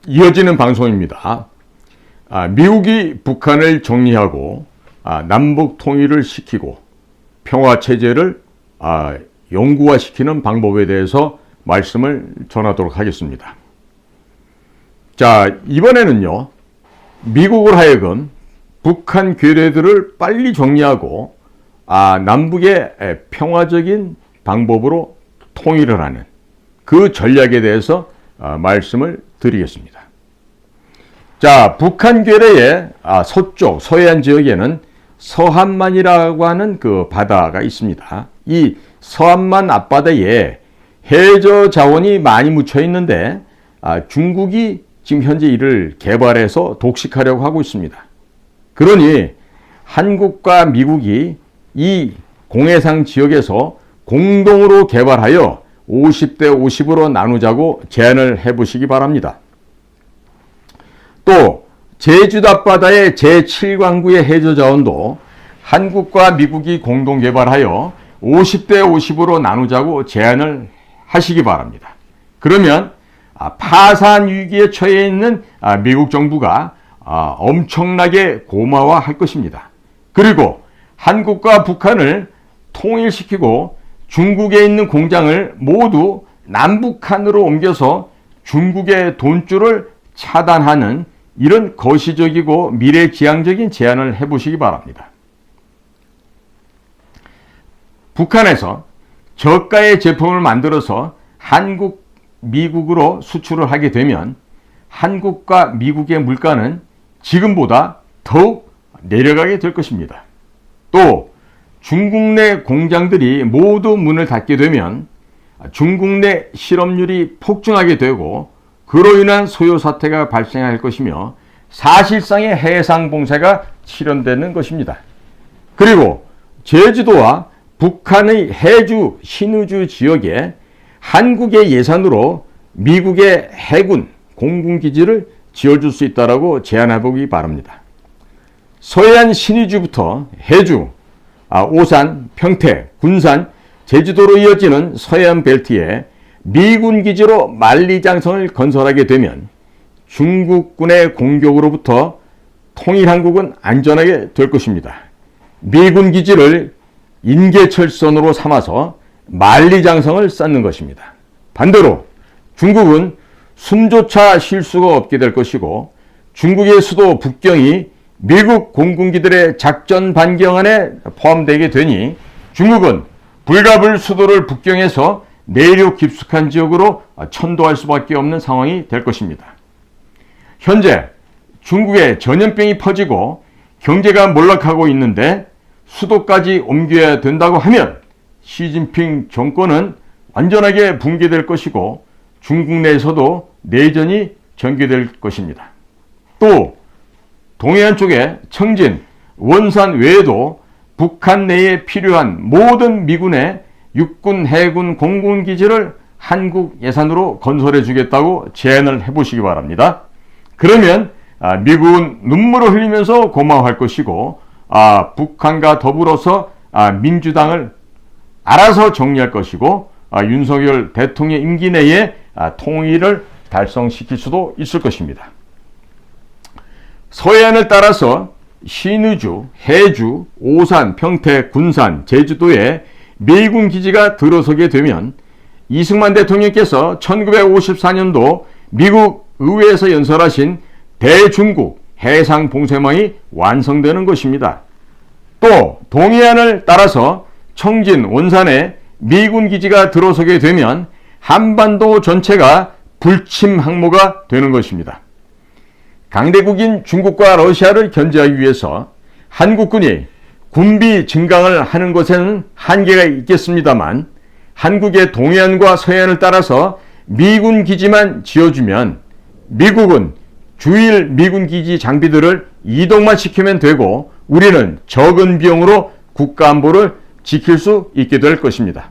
이어지는 방송입니다. 미국이 북한을 정리하고 남북 통일을 시키고 평화체제를 영구화시키는 방법에 대해서 말씀을 전하도록 하겠습니다. 자, 이번에는요, 미국을 하여금 북한 괴뢰들을 빨리 정리하고 남북의 평화적인 방법으로 통일을 하는 그 전략에 대해서 말씀을 드리겠습니다. 자, 북한 괴뢰의 서쪽, 서해안 지역에는 서한만이라고 하는 그 바다가 있습니다. 이 서한만 앞바다에 해저 자원이 많이 묻혀 있는데 중국이 지금 현재 이를 개발해서 독식하려고 하고 있습니다. 그러니 한국과 미국이 이 공해상 지역에서 공동으로 개발하여 50대 50으로 나누자고 제안을 해보시기 바랍니다. 또 제주도 앞바다의 제7광구의 해저 자원도 한국과 미국이 공동 개발하여 50대 50으로 나누자고 제안을 하시기 바랍니다. 그러면 파산 위기에 처해 있는 미국 정부가 엄청나게 고마워할 것입니다. 그리고 한국과 북한을 통일시키고 중국에 있는 공장을 모두 남북한으로 옮겨서 중국의 돈줄을 차단하는 이런 거시적이고 미래지향적인 제안을 해보시기 바랍니다. 북한에서 저가의 제품을 만들어서 한국, 미국으로 수출을 하게 되면 한국과 미국의 물가는 지금보다 더욱 내려가게 될 것입니다. 또 중국 내 공장들이 모두 문을 닫게 되면 중국 내 실업률이 폭증하게 되고 그로 인한 소요 사태가 발생할 것이며 사실상의 해상 봉쇄가 실현되는 것입니다. 그리고 제주도와 북한의 해주, 신의주 지역에 한국의 예산으로 미국의 해군, 공군기지를 지어줄 수 있다고 제안해보기 바랍니다. 서해안 신의주부터 해주, 오산, 평택, 군산, 제주도로 이어지는 서해안 벨트에 미군 기지로 만리장성을 건설하게 되면 중국군의 공격으로부터 통일한국은 안전하게 될 것입니다. 미군 기지를 인계철선으로 삼아서 만리장성을 쌓는 것입니다. 반대로 중국은 숨조차 쉴 수가 없게 될 것이고 중국의 수도 북경이 미국 공군기들의 작전 반경 안에 포함되게 되니 중국은 불가불수도를 북경에서 내륙 깊숙한 지역으로 천도할 수밖에 없는 상황이 될 것입니다. 현재 중국에 전염병이 퍼지고 경제가 몰락하고 있는데 수도까지 옮겨야 된다고 하면 시진핑 정권은 완전하게 붕괴될 것이고 중국 내에서도 내전이 전개될 것입니다. 또 동해안 쪽에 청진, 원산 외에도 북한 내에 필요한 모든 미군의 육군, 해군, 공군 기지를 한국 예산으로 건설해 주겠다고 제안을 해보시기 바랍니다. 그러면 미국은 눈물을 흘리면서 고마워할 것이고 북한과 더불어서 민주당을 알아서 정리할 것이고 윤석열 대통령 임기 내에 통일을 달성시킬 수도 있을 것입니다. 서해안을 따라서 신의주, 해주, 오산, 평택, 군산, 제주도에 미군 기지가 들어서게 되면 이승만 대통령께서 1954년도 미국 의회에서 연설하신 대중국 해상 봉쇄망이 완성되는 것입니다. 또 동해안을 따라서 청진, 원산에 미군 기지가 들어서게 되면 한반도 전체가 불침 항모가 되는 것입니다. 강대국인 중국과 러시아를 견제하기 위해서 한국군이 군비 증강을 하는 것에는 한계가 있겠습니다만 한국의 동해안과 서해안을 따라서 미군 기지만 지어주면 미국은 주일 미군 기지 장비들을 이동만 시키면 되고 우리는 적은 비용으로 국가 안보를 지킬 수 있게 될 것입니다.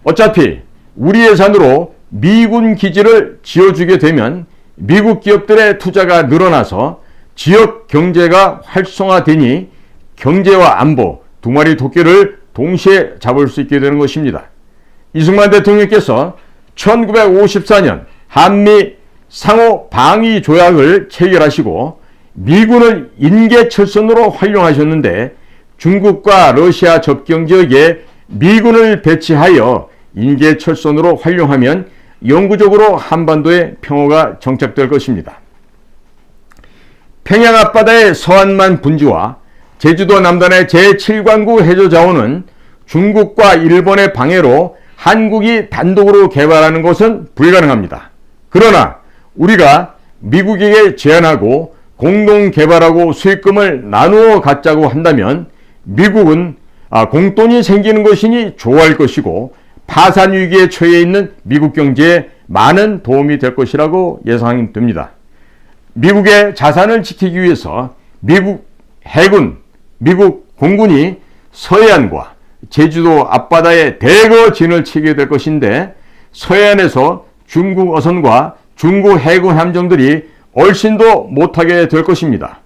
어차피 우리 예산으로 미군 기지를 지어주게 되면 미국 기업들의 투자가 늘어나서 지역 경제가 활성화되니 경제와 안보 두 마리 토끼를 동시에 잡을 수 있게 되는 것입니다. 이승만 대통령께서 1954년 한미 상호 방위 조약을 체결하시고 미군을 인계철선으로 활용하셨는데 중국과 러시아 접경 지역에 미군을 배치하여 인계철선으로 활용하면 영구적으로 한반도에 평화가 정착될 것입니다. 평양 앞바다의 서안만 분지와 제주도 남단의 제7관구 해저자원은 중국과 일본의 방해로 한국이 단독으로 개발하는 것은 불가능합니다. 그러나 우리가 미국에게 제안하고 공동 개발하고 수익금을 나누어 갖자고 한다면 미국은 공돈이 생기는 것이니 좋아할 것이고 파산 위기에 처해 있는 미국 경제에 많은 도움이 될 것이라고 예상됩니다. 미국의 자산을 지키기 위해서 미국 해군, 미국 공군이 서해안과 제주도 앞바다에 대거 진을 치게 될 것인데 서해안에서 중국 어선과 중국 해군 함정들이 얼씬도 못하게 될 것입니다.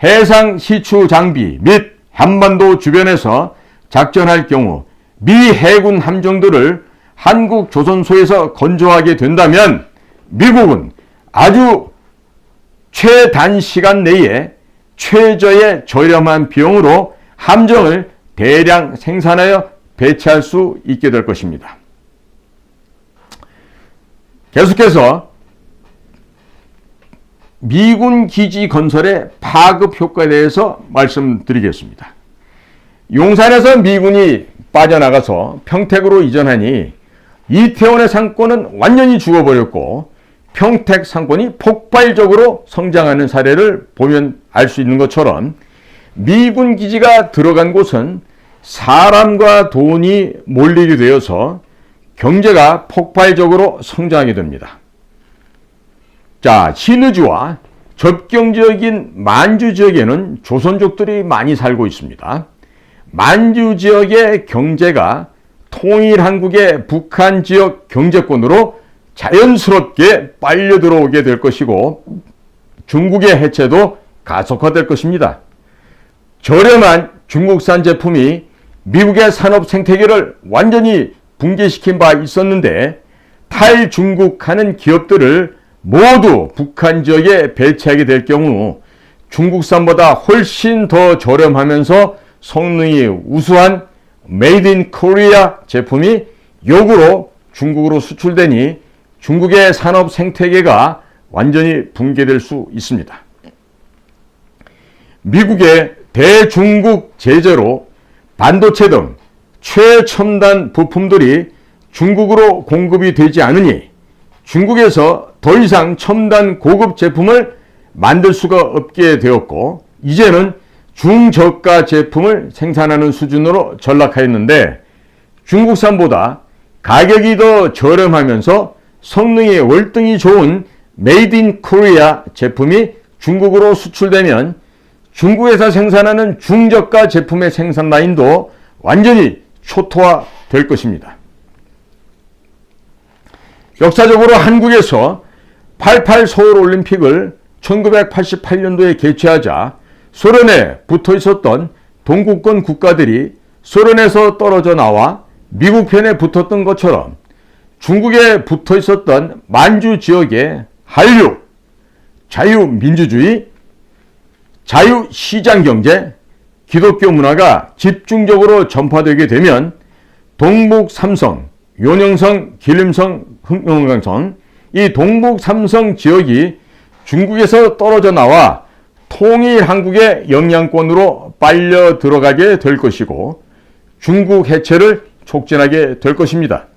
해상 시추 장비 및 한반도 주변에서 작전할 경우 미 해군 함정들을 한국 조선소에서 건조하게 된다면 미국은 아주 최단시간 내에 최저의 저렴한 비용으로 함정을 대량 생산하여 배치할 수 있게 될 것입니다. 계속해서 미군 기지 건설의 파급 효과에 대해서 말씀드리겠습니다. 용산에서 미군이 빠져나가서 평택으로 이전하니 이태원의 상권은 완전히 죽어버렸고 평택 상권이 폭발적으로 성장하는 사례를 보면 알 수 있는 것처럼 미군 기지가 들어간 곳은 사람과 돈이 몰리게 되어서 경제가 폭발적으로 성장하게 됩니다. 자, 신의주와 접경 지역인 만주 지역에는 조선족들이 많이 살고 있습니다. 만주 지역의 경제가 통일 한국의 북한 지역 경제권으로 자연스럽게 빨려 들어오게 될 것이고 중국의 해체도 가속화될 것입니다. 저렴한 중국산 제품이 미국의 산업 생태계를 완전히 붕괴시킨 바 있었는데 탈중국하는 기업들을 모두 북한 지역에 배치하게 될 경우 중국산보다 훨씬 더 저렴하면서 성능이 우수한 메이드 인 코리아 제품이 역으로 중국으로 수출되니 중국의 산업 생태계가 완전히 붕괴될 수 있습니다. 미국의 대중국 제재로 반도체 등 최첨단 부품들이 중국으로 공급이 되지 않으니 중국에서 더 이상 첨단 고급 제품을 만들 수가 없게 되었고 이제는 중저가 제품을 생산하는 수준으로 전락하였는데 중국산보다 가격이 더 저렴하면서 성능이 월등히 좋은 메이드 인 코리아 제품이 중국으로 수출되면 중국에서 생산하는 중저가 제품의 생산 라인도 완전히 초토화될 것입니다. 역사적으로 한국에서 88 서울올림픽을 1988년도에 개최하자 소련에 붙어 있었던 동구권 국가들이 소련에서 떨어져 나와 미국 편에 붙었던 것처럼 중국에 붙어 있었던 만주 지역의 한류, 자유민주주의, 자유시장경제, 기독교 문화가 집중적으로 전파되게 되면 동북삼성, 요령성, 기림성, 흑룡강성 이 동북삼성 지역이 중국에서 떨어져 나와 통일 한국의 영향권으로 빨려 들어가게 될 것이고 중국 해체를 촉진하게 될 것입니다.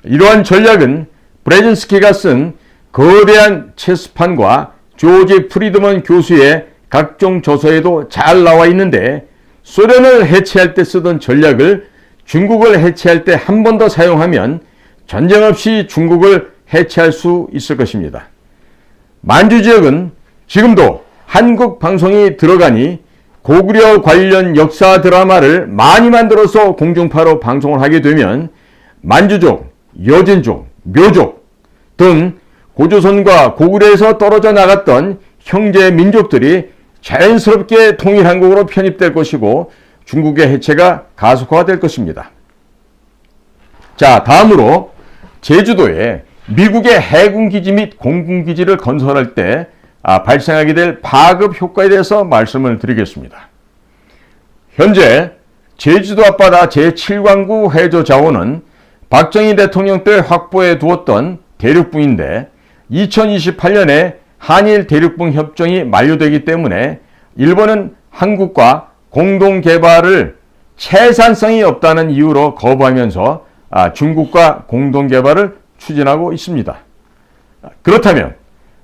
이러한 전략은 브레진스키가 쓴 거대한 체스판과 조지 프리드먼 교수의 각종 저서에도 잘 나와 있는데 소련을 해체할 때 쓰던 전략을 중국을 해체할 때 한 번 더 사용하면 전쟁 없이 중국을 해체할 수 있을 것입니다. 만주 지역은 지금도 한국 방송이 들어가니 고구려 관련 역사 드라마를 많이 만들어서 공중파로 방송을 하게 되면 만주족, 여진족, 묘족 등 고조선과 고구려에서 떨어져 나갔던 형제 민족들이 자연스럽게 통일한국으로 편입될 것이고 중국의 해체가 가속화될 것입니다. 자, 다음으로 제주도에 미국의 해군기지 및 공군기지를 건설할 때 발생하게 될 파급 효과에 대해서 말씀을 드리겠습니다. 현재 제주도 앞바다 제7광구 해저 자원은 박정희 대통령 때 확보해 두었던 대륙붕인데 2028년에 한일 대륙붕 협정이 만료되기 때문에 일본은 한국과 공동 개발을 채산성이 없다는 이유로 거부하면서 중국과 공동 개발을 추진하고 있습니다. 그렇다면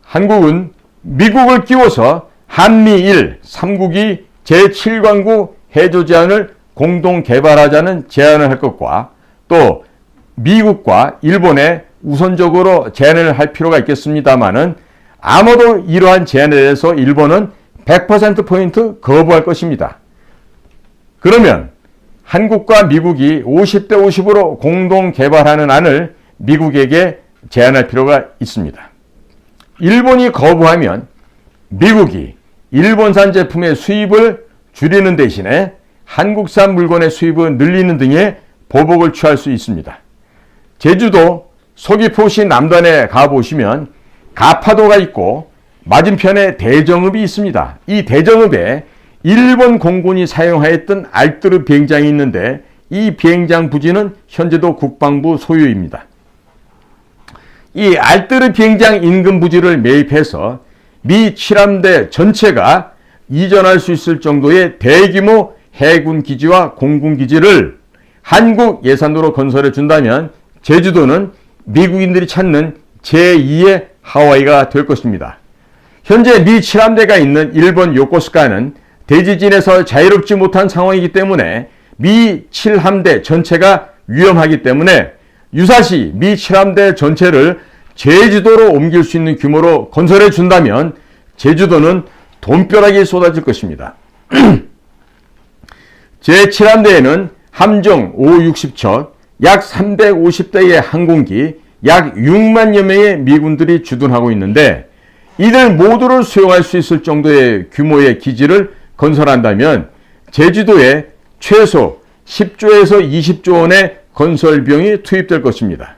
한국은 미국을 끼워서 한미일 3국이 제7광구 해저 제한을 공동 개발하자는 제안을 할 것과 또 미국과 일본에 우선적으로 제안을 할 필요가 있겠습니다마는 아마도 이러한 제안에 대해서 일본은 100%포인트 거부할 것입니다. 그러면 한국과 미국이 50대 50으로 공동 개발하는 안을 미국에게 제안할 필요가 있습니다. 일본이 거부하면 미국이 일본산 제품의 수입을 줄이는 대신에 한국산 물건의 수입을 늘리는 등의 보복을 취할 수 있습니다. 제주도 서귀포시 남단에 가보시면 가파도가 있고 맞은편에 대정읍이 있습니다. 이 대정읍에 일본 공군이 사용하였던 알뜨르 비행장이 있는데 이 비행장 부지는 현재도 국방부 소유입니다. 이 알뜨르 비행장 인근 부지를 매입해서 미 칠함대 전체가 이전할 수 있을 정도의 대규모 해군 기지와 공군 기지를 한국 예산으로 건설해 준다면 제주도는 미국인들이 찾는 제2의 하와이가 될 것입니다. 현재 미 칠함대가 있는 일본 요코스카는 대지진에서 자유롭지 못한 상황이기 때문에 미 칠함대 전체가 위험하기 때문에 유사시 미 칠함대 전체를 제주도로 옮길 수 있는 규모로 건설해 준다면 제주도는 돈벼락이 쏟아질 것입니다. 제7함대에는 함정 560척, 약 350대의 항공기, 약 6만여 명의 미군들이 주둔하고 있는데 이들 모두를 수용할 수 있을 정도의 규모의 기지를 건설한다면 제주도에 최소 10조에서 20조 원의 건설 비용이 투입될 것입니다.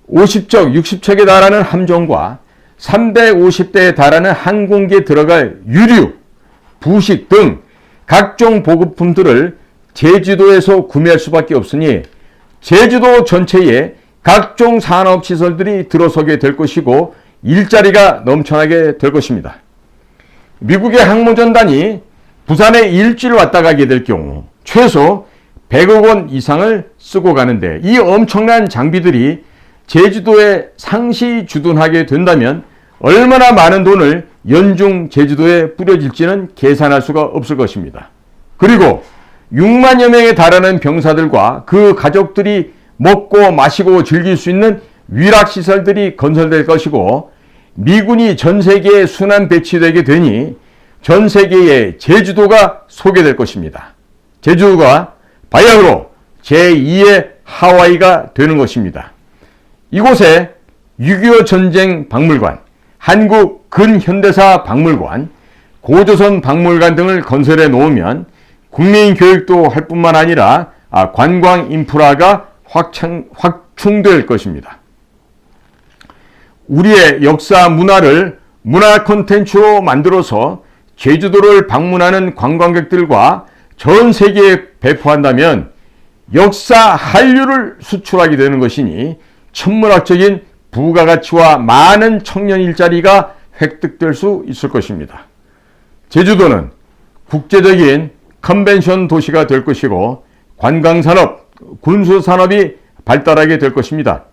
50척, 60척에 달하는 함정과 350대에 달하는 항공기에 들어갈 유류, 부식 등 각종 보급품들을 제주도에서 구매할 수밖에 없으니 제주도 전체에 각종 산업시설들이 들어서게 될 것이고 일자리가 넘쳐나게 될 것입니다. 미국의 항모전단이 부산에 일주일 왔다 가게 될 경우 최소 100억 원 이상을 쓰고 가는데 이 엄청난 장비들이 제주도에 상시 주둔하게 된다면 얼마나 많은 돈을 연중 제주도에 뿌려질지는 계산할 수가 없을 것입니다. 그리고 6만여 명에 달하는 병사들과 그 가족들이 먹고 마시고 즐길 수 있는 위락시설들이 건설될 것이고 미군이 전 세계에 순환 배치되게 되니 전 세계에 제주도가 소개될 것입니다. 제주도가 바야흐로 제2의 하와이가 되는 것입니다. 이곳에 6.25 전쟁 박물관, 한국 근현대사 박물관, 고조선 박물관 등을 건설해 놓으면 국민 교육도 할 뿐만 아니라 관광 인프라가 확충될 것입니다. 우리의 역사 문화를 문화 콘텐츠로 만들어서 제주도를 방문하는 관광객들과 전 세계에 배포한다면 역사 한류를 수출하게 되는 것이니 천문학적인 부가가치와 많은 청년 일자리가 획득될 수 있을 것입니다. 제주도는 국제적인 컨벤션 도시가 될 것이고 관광산업, 군수산업이 발달하게 될 것입니다.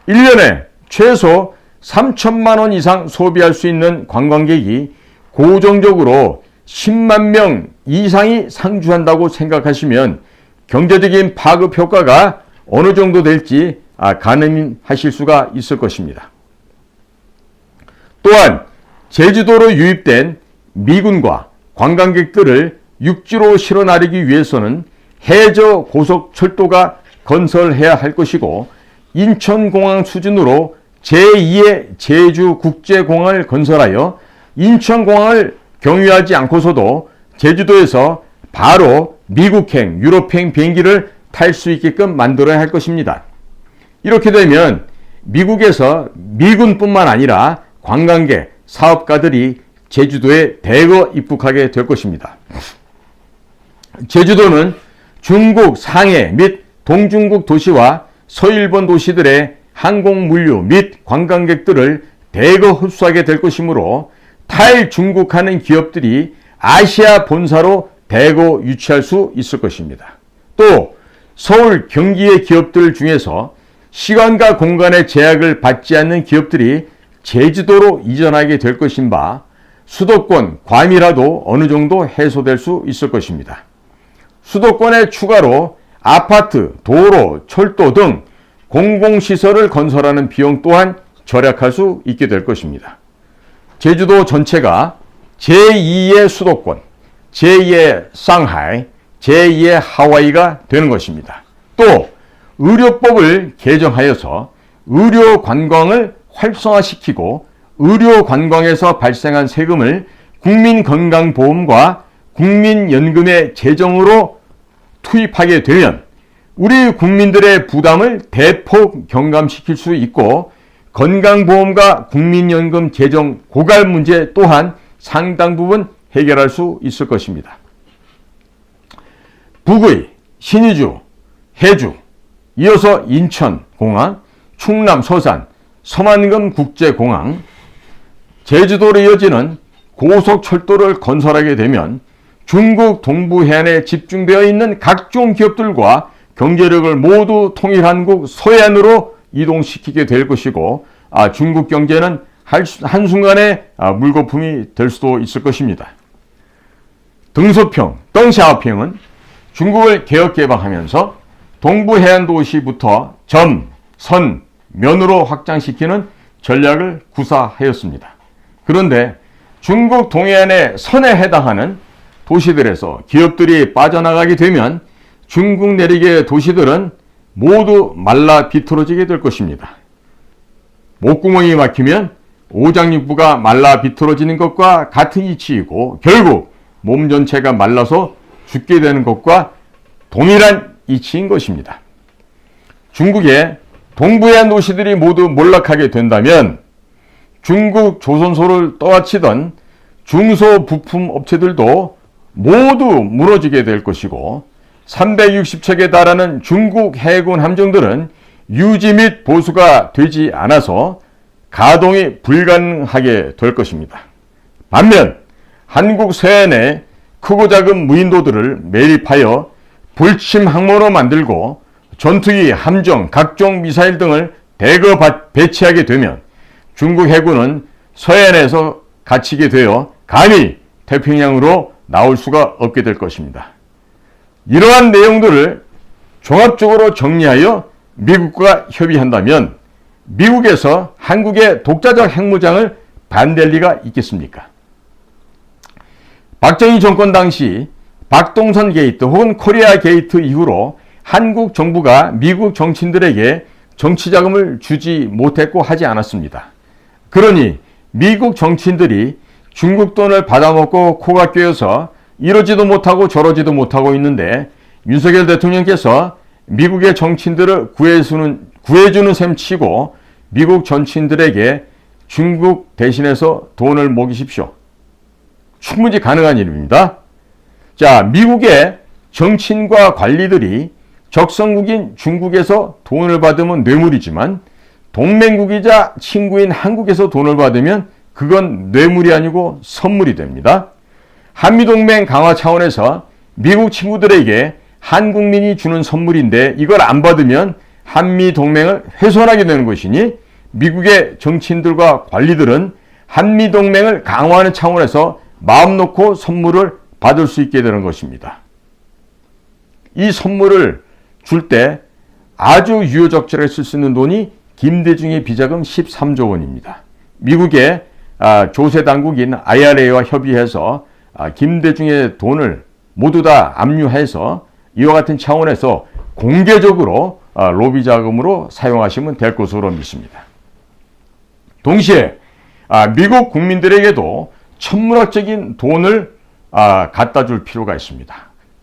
1년에 최소 3천만 원 이상 소비할 수 있는 관광객이 고정적으로 10만 명 이상이 상주한다고 생각하시면 경제적인 파급 효과가 어느 정도 될지 가늠하실 수가 있을 것입니다. 또한 제주도로 유입된 미군과 관광객들을 육지로 실어 나르기 위해서는 해저 고속철도가 건설해야 할 것이고 인천공항 수준으로 제2의 제주국제공항을 건설하여 인천공항을 경유하지 않고서도 제주도에서 바로 미국행, 유럽행 비행기를 탈 수 있게끔 만들어야 할 것입니다. 이렇게 되면 미국에서 미군뿐만 아니라 관광객, 사업가들이 제주도에 대거 입국하게 될 것입니다. 제주도는 중국 상해 및 동중국 도시와 서일본 도시들의 항공 물류 및 관광객들을 대거 흡수하게 될 것이므로 탈중국하는 기업들이 아시아 본사로 대거 유치할 수 있을 것입니다. 또 서울 경기의 기업들 중에서 시간과 공간의 제약을 받지 않는 기업들이 제주도로 이전하게 될 것인 바 수도권 과밀화도 어느 정도 해소될 수 있을 것입니다. 수도권에 추가로 아파트, 도로, 철도 등 공공시설을 건설하는 비용 또한 절약할 수 있게 될 것입니다. 제주도 전체가 제2의 수도권, 제2의 상하이, 제2의 하와이가 되는 것입니다. 또 의료법을 개정하여서 의료 관광을 활성화시키고 의료 관광에서 발생한 세금을 국민건강보험과 국민연금의 재정으로 투입하게 되면 우리 국민들의 부담을 대폭 경감시킬 수 있고 건강보험과 국민연금 재정 고갈 문제 또한 상당 부분 해결할 수 있을 것입니다. 북의 신의주, 해주, 이어서 인천공항, 충남 서산, 서만금 국제공항, 제주도로 이어지는 고속철도를 건설하게 되면 중국 동부해안에 집중되어 있는 각종 기업들과 경제력을 모두 통일한국 서해안으로 이동시키게 될 것이고 중국 경제는 한순간에 물거품이 될 수도 있을 것입니다. 등소평, 덩샤오평은 중국을 개혁개방하면서 동부해안 도시부터 점, 선, 면으로 확장시키는 전략을 구사하였습니다. 그런데 중국 동해안의 선에 해당하는 도시들에서 기업들이 빠져나가게 되면 중국 내륙의 도시들은 모두 말라 비틀어지게 될 것입니다. 목구멍이 막히면 오장육부가 말라 비틀어지는 것과 같은 이치이고 결국 몸 전체가 말라서 죽게 되는 것과 동일한 이치인 것입니다. 중국의 동부해안 도시들이 모두 몰락하게 된다면 중국 조선소를 떠받치던 중소부품 업체들도 모두 무너지게 될 것이고 360척에 달하는 중국 해군 함정들은 유지 및 보수가 되지 않아서 가동이 불가능하게 될 것입니다. 반면 한국 서해안에 크고 작은 무인도들을 매립하여 불침 항모로 만들고 전투기, 함정, 각종 미사일 등을 대거 배치하게 되면 중국 해군은 서해안에서 갇히게 되어 감히 태평양으로 나올 수가 없게 될 것입니다. 이러한 내용들을 종합적으로 정리하여 미국과 협의한다면 미국에서 한국의 독자적 핵무장을 반대할 리가 있겠습니까? 박정희 정권 당시 박동선 게이트 혹은 코리아 게이트 이후로 한국 정부가 미국 정치인들에게 정치자금을 주지 못했고 하지 않았습니다. 그러니 미국 정치인들이 중국 돈을 받아먹고 코가 꿰어서 이러지도 못하고 저러지도 못하고 있는데 윤석열 대통령께서 미국의 정치인들을 구해주는 셈 치고 미국 정치인들에게 중국 대신해서 돈을 먹이십시오. 충분히 가능한 일입니다. 자, 미국의 정치인과 관리들이 적성국인 중국에서 돈을 받으면 뇌물이지만 동맹국이자 친구인 한국에서 돈을 받으면 그건 뇌물이 아니고 선물이 됩니다. 한미동맹 강화 차원에서 미국 친구들에게 한국민이 주는 선물인데 이걸 안 받으면 한미동맹을 훼손하게 되는 것이니 미국의 정치인들과 관리들은 한미동맹을 강화하는 차원에서 마음 놓고 선물을 받을 수 있게 되는 것입니다. 이 선물을 줄 때 아주 유효적절하게 쓸 수 있는 돈이 김대중의 비자금 13조 원입니다. 미국의 조세당국인 IRA와 협의해서 김대중의 돈을 모두 다 압류해서 이와 같은 차원에서 공개적으로 로비 자금으로 사용하시면 될 것으로 믿습니다. 동시에 미국 국민들에게도 천문학적인 돈을 갖다 줄 필요가 있습니다.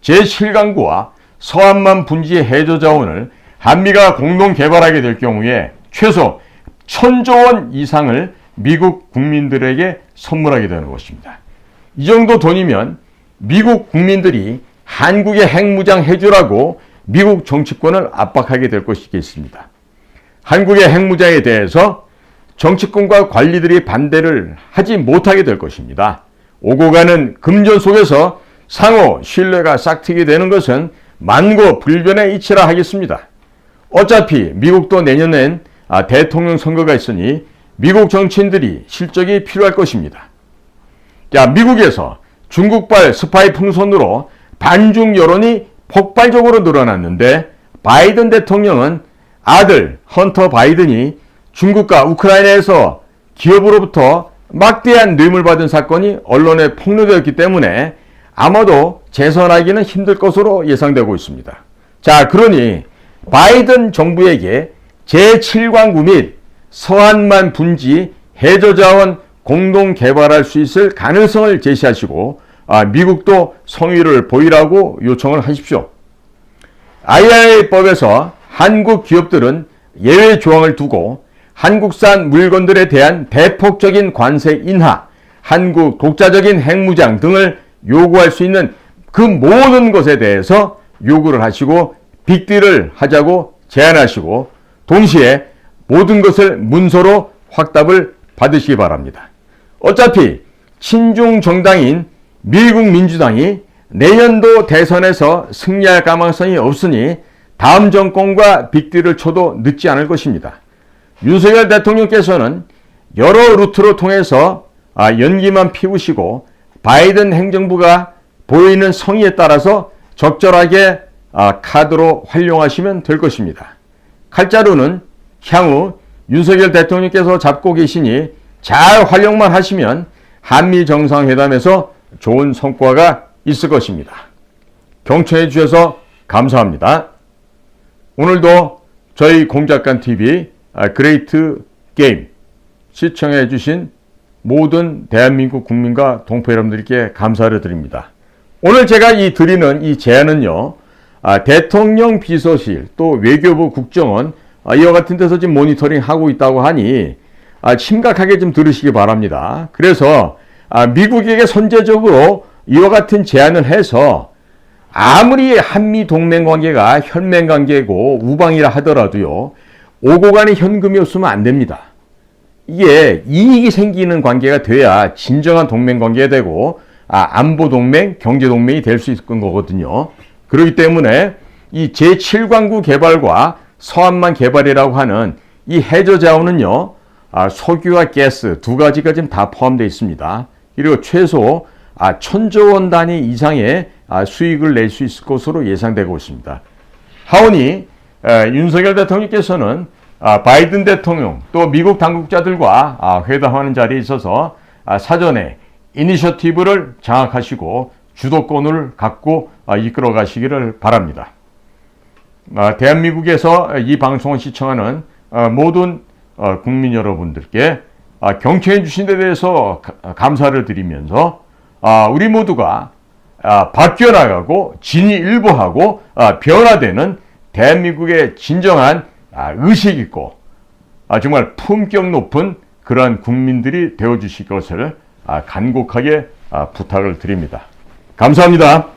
제7강구와 서한만 분지의 해저 자원을 한미가 공동 개발하게 될 경우에 최소 천조 원 이상을 미국 국민들에게 선물하게 되는 것입니다. 이 정도 돈이면 미국 국민들이 한국에 핵무장 해주라고 미국 정치권을 압박하게 될 것이겠습니다. 한국의 핵무장에 대해서 정치권과 관리들이 반대를 하지 못하게 될 것입니다. 오고 가는 금전 속에서 상호 신뢰가 싹트게 되는 것은 만고불변의 이치라 하겠습니다. 어차피 미국도 내년엔 대통령 선거가 있으니 미국 정치인들이 실적이 필요할 것입니다. 자, 미국에서 중국발 스파이 풍선으로 반중 여론이 폭발적으로 늘어났는데 바이든 대통령은 아들 헌터 바이든이 중국과 우크라이나에서 기업으로부터 막대한 뇌물 받은 사건이 언론에 폭로되었기 때문에 아마도 재선하기는 힘들 것으로 예상되고 있습니다. 자, 그러니 바이든 정부에게 제7광구 및 서한만 분지 해저자원 공동 개발할 수 있을 가능성을 제시하시고 미국도 성의를 보이라고 요청을 하십시오. IRA법에서 한국 기업들은 예외 조항을 두고 한국산 물건들에 대한 대폭적인 관세 인하, 한국 독자적인 핵무장 등을 요구할 수 있는 그 모든 것에 대해서 요구를 하시고 빅딜을 하자고 제안하시고 동시에 모든 것을 문서로 확답을 받으시기 바랍니다. 어차피 친중 정당인 미국 민주당이 내년도 대선에서 승리할 가능성이 없으니 다음 정권과 빅딜을 쳐도 늦지 않을 것입니다. 윤석열 대통령께서는 여러 루트로 통해서 연기만 피우시고 바이든 행정부가 보이는 성의에 따라서 적절하게 카드로 활용하시면 될 것입니다. 칼자루는 향후 윤석열 대통령께서 잡고 계시니 잘 활용만 하시면 한미 정상회담에서 좋은 성과가 있을 것입니다. 경청해 주셔서 감사합니다. 오늘도 저희 공작관TV 그레이트 게임 시청해 주신 모든 대한민국 국민과 동포 여러분들께 감사를 드립니다. 오늘 제가 드리는 이 제안은요, 대통령 비서실 또 외교부 국정원 이와 같은 데서 지금 모니터링 하고 있다고 하니 심각하게 좀 들으시기 바랍니다. 그래서 미국에게 선제적으로 이와 같은 제안을 해서 아무리 한미 동맹 관계가 혈맹 관계고 우방이라 하더라도요, 오고 가는 현금이 없으면 안 됩니다. 이게 이익이 생기는 관계가 돼야 진정한 동맹 관계가 되고 안보 동맹, 경제 동맹이 될 수 있는 거거든요. 그렇기 때문에 이 제7광구 개발과 서한만 개발이라고 하는 이 해저 자원은요, 석유와 가스 두 가지가 지금 다 포함되어 있습니다. 그리고 최소 1000조 원 단위 이상의 수익을 낼 수 있을 것으로 예상되고 있습니다. 하오니 윤석열 대통령께서는 바이든 대통령 또 미국 당국자들과 회담하는 자리에 있어서 사전에 이니셔티브를 장악하시고 주도권을 갖고 이끌어 가시기를 바랍니다. 대한민국에서 이 방송을 시청하는 모든 국민 여러분들께 경청해 주신 데 대해서 감사를 드리면서 우리 모두가 바뀌어나가고 진위일보하고 변화되는 대한민국의 진정한 의식 있고 정말 품격 높은 그러한 국민들이 되어주실 것을 간곡하게 부탁을 드립니다. 감사합니다.